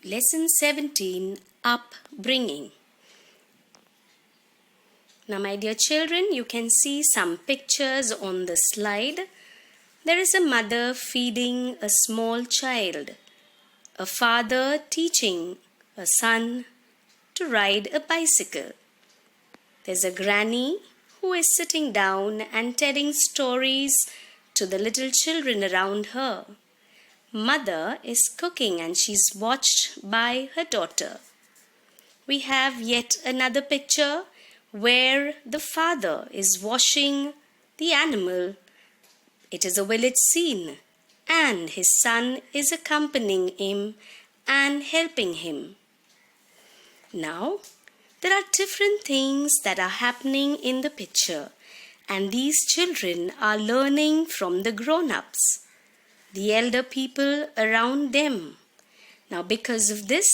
Lesson 17, Upbringing. Now, my dear children, you can see some pictures on the slide. There is a mother feeding a small child, a father teaching a son to ride a bicycle. There's a granny who is sitting down and telling stories to the little children around her. Mother is cooking and she's watched by her daughter. We have yet another picture where the father is washing the animal. It is a village scene and his son is accompanying him and helping him. Now, there are different things that are happening in the picture and these children are learning from the grown-ups, the elder people around them. Now, because of this,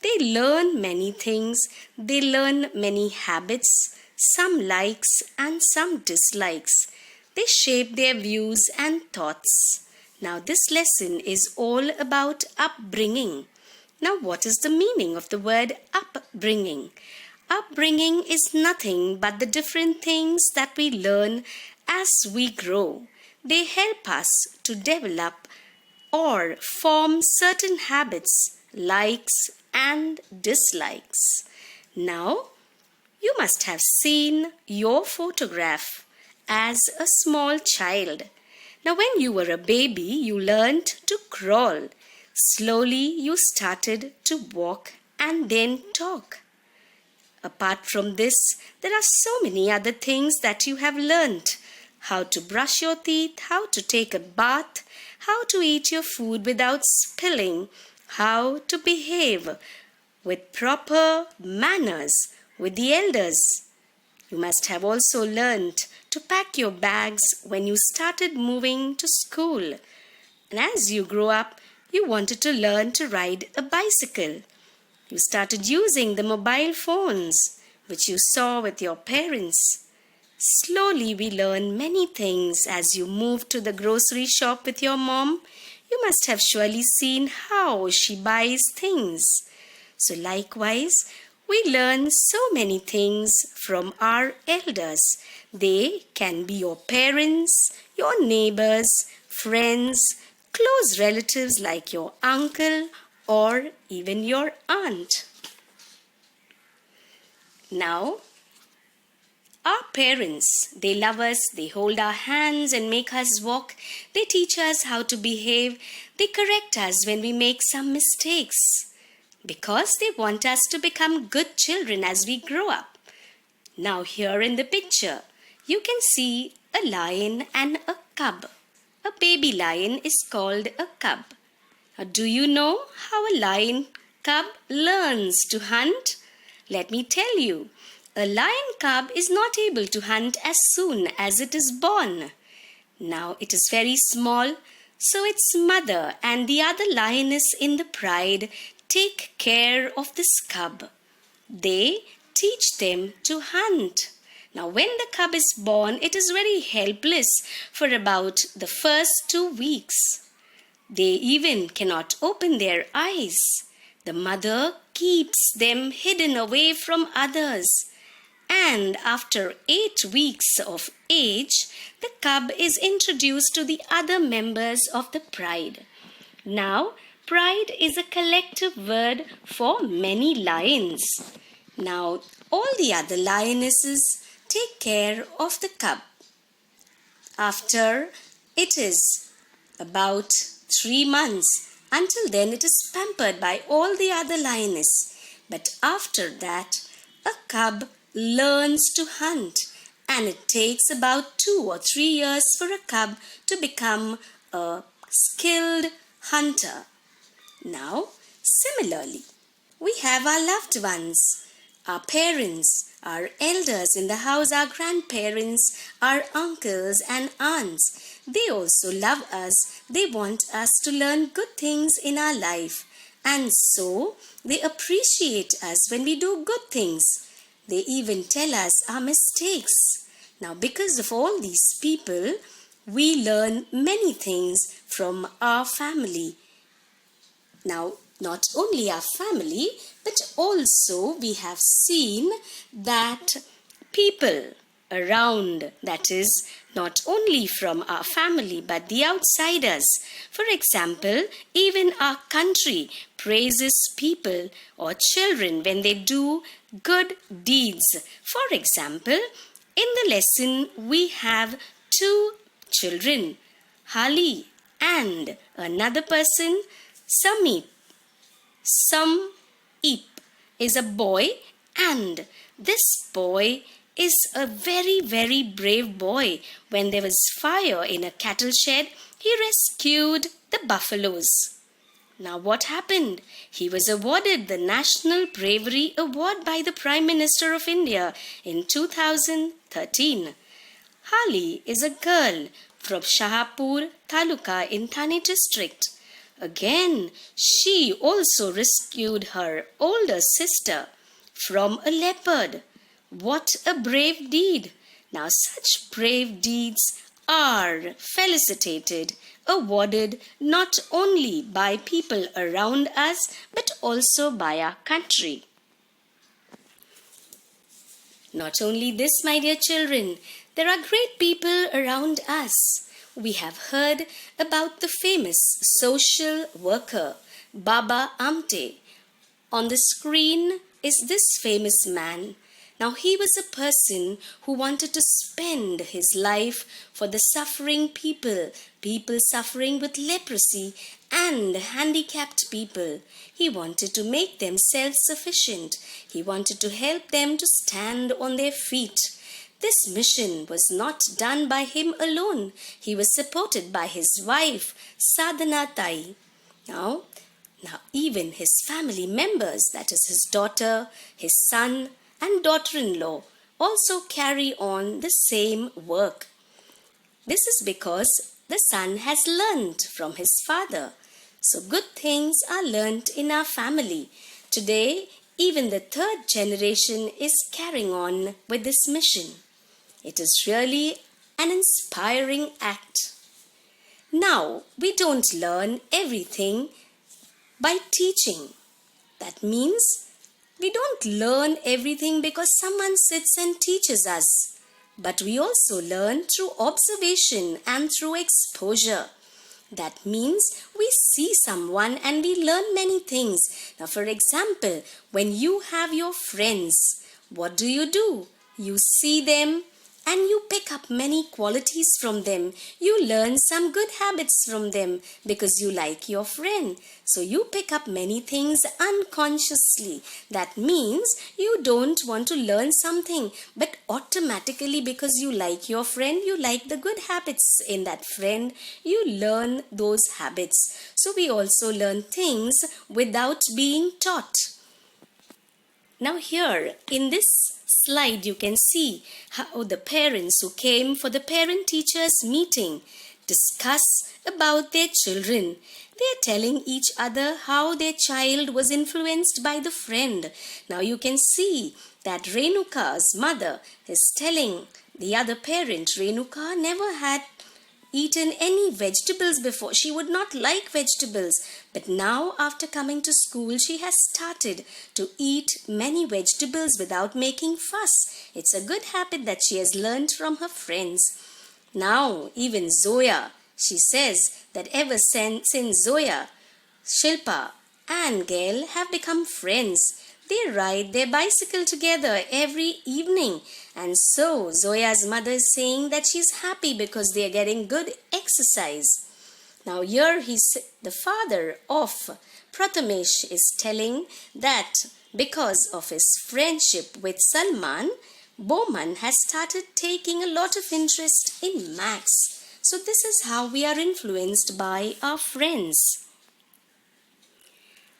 they learn many things. They learn many habits, some likes and some dislikes. They shape their views and thoughts. Now, this lesson is all about upbringing. Now, what is the meaning of the word upbringing? Upbringing is nothing but the different things that we learn as we grow. They help us to develop or form certain habits, likes and dislikes. Now, you must have seen your photograph as a small child. Now, when you were a baby, you learned to crawl. Slowly, you started to walk and then talk. Apart from this, there are so many other things that you have learned. How to brush your teeth, how to take a bath, how to eat your food without spilling, how to behave with proper manners with the elders. You must have also learned to pack your bags when you started moving to school. And as you grow up, you wanted to learn to ride a bicycle. You started using the mobile phones, which you saw with your parents. Slowly we learn many things as you move to the grocery shop with your mom. You must have surely seen how she buys things. So likewise, we learn so many things from our elders. They can be your parents, your neighbors, friends, close relatives like your uncle or even your aunt. Now, our parents, they love us, they hold our hands and make us walk. They teach us how to behave. They correct us when we make some mistakes because they want us to become good children as we grow up. Now, here in the picture, you can see a lion and a cub. A baby lion is called a cub. Now, do you know how a lion cub learns to hunt? Let me tell you. A lion cub is not able to hunt as soon as it is born. Now it is very small, so its mother and the other lioness in the pride take care of this cub. They teach them to hunt. Now when the cub is born, it is very helpless for about the first 2 weeks. They even cannot open their eyes. The mother keeps them hidden away from others. And after 8 weeks of age, the cub is introduced to the other members of the pride. Now, pride is a collective word for many lions. Now, all the other lionesses take care of the cub. After it is about 3 months, until then it is pampered by all the other lionesses. But after that, a cub learns to hunt, and it takes about 2 or 3 years for a cub to become a skilled hunter. Now, similarly, we have our loved ones, our parents, our elders in the house, our grandparents, our uncles and aunts. They also love us. They want us to learn good things in our life, and so they appreciate us when we do good things. They even tell us our mistakes. Now, because of all these people, we learn many things from our family. Now, not only our family, but also we have seen that people around, that is, not only from our family but the outsiders. For example, even our country praises people or children when they do good deeds. For example, in the lesson we have two children, Hali and another person, Samit. Samip is a boy, and this boy is a very, very brave boy. When there was fire in a cattle shed, he rescued the buffaloes. Now, what happened? He was awarded the National Bravery Award by the Prime Minister of India in 2013. Hali is a girl from Shahapur Taluka in Thane district. Again, she also rescued her older sister from a leopard. What a brave deed! Now, such brave deeds are felicitated, awarded not only by people around us but also by our country. Not only this, my dear children, there are great people around us. We have heard about the famous social worker Baba Amte. On the screen is this famous man. Now, he was a person who wanted to spend his life for the suffering people, people suffering with leprosy and handicapped people. He wanted to make them self-sufficient. He wanted to help them to stand on their feet. This mission was not done by him alone. He was supported by his wife, Sadhana Tai. Now, even his family members, that is his daughter, his son, and daughter-in-law, also carry on the same work. This is because the son has learnt from his father. So good things are learnt in our family. Today, even the third generation is carrying on with this mission. It is really an inspiring act. Now, we don't learn everything by teaching. That means we don't learn everything because someone sits and teaches us. But we also learn through observation and through exposure. That means we see someone and we learn many things. Now, for example, when you have your friends, what do? You see them and you pick up many qualities from them. You learn some good habits from them because you like your friend. So you pick up many things unconsciously. That means you don't want to learn something, but automatically because you like your friend, you like the good habits in that friend, you learn those habits. So we also learn things without being taught. Now here in this slide you can see how the parents who came for the parent-teachers meeting discuss about their children. They are telling each other how their child was influenced by the friend. Now you can see that Renuka's mother is telling the other parent, Renuka never had eaten any vegetables before. She would not like vegetables. But now after coming to school, she has started to eat many vegetables without making fuss. It's a good habit that she has learned from her friends. Now even Zoya, she says that ever since Zoya, Shilpa and Gail have become friends. They ride their bicycle together every evening. And so Zoya's mother is saying that she's happy because they are getting good exercise. Now here the father of Prathamesh is telling that because of his friendship with Salman, Bowman has started taking a lot of interest in maths. So this is how we are influenced by our friends.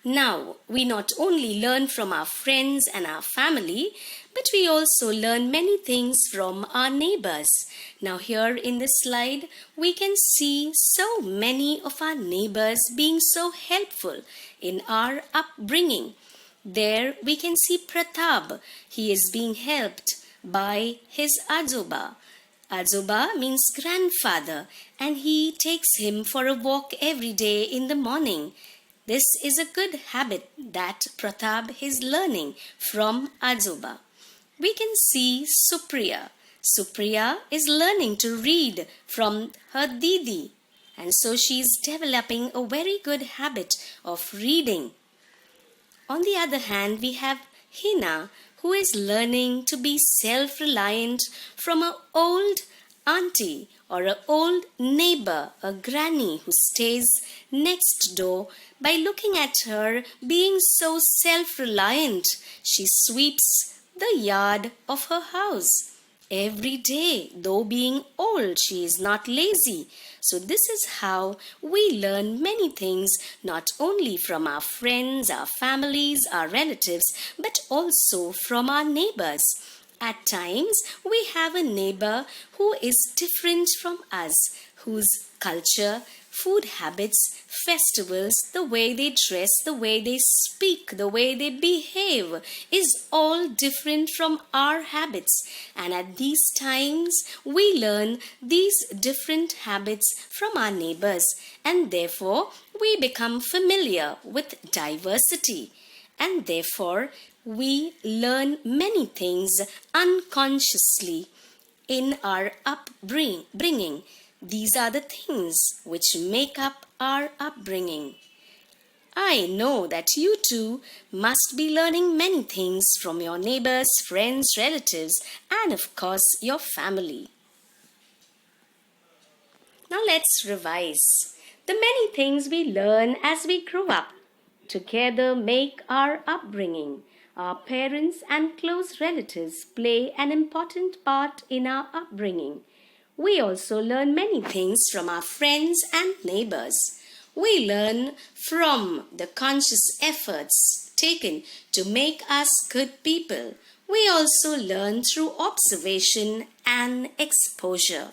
Now, we not only learn from our friends and our family, but we also learn many things from our neighbors. Now, here in this slide, we can see so many of our neighbors being so helpful in our upbringing. There we can see Pratap. He is being helped by his Ajoba. Ajoba means grandfather, and he takes him for a walk every day in the morning. This is a good habit that Pratap is learning from Ajoba. We can see Supriya. Supriya is learning to read from her Didi, and so she is developing a very good habit of reading. On the other hand, we have Hina, who is learning to be self reliant from an old auntie or an old neighbor, a granny who stays next door. By looking at her being so self reliant, she sweeps the yard of her house every day. Though being old, she is not lazy. So this is how we learn many things, not only from our friends, our families, our relatives, but also from our neighbors. At times, we have a neighbor who is different from us, whose culture, food habits, festivals, the way they dress, the way they speak, the way they behave is all different from our habits. And at these times, we learn these different habits from our neighbors, and therefore we become familiar with diversity. And therefore, we learn many things unconsciously in our upbringing. These are the things which make up our upbringing. I know that you too must be learning many things from your neighbors, friends, relatives, and of course your family. Now let's revise. The many things we learn as we grow up together make our upbringing. Our parents and close relatives play an important part in our upbringing. We also learn many things from our friends and neighbors. We learn from the conscious efforts taken to make us good people. We also learn through observation and exposure.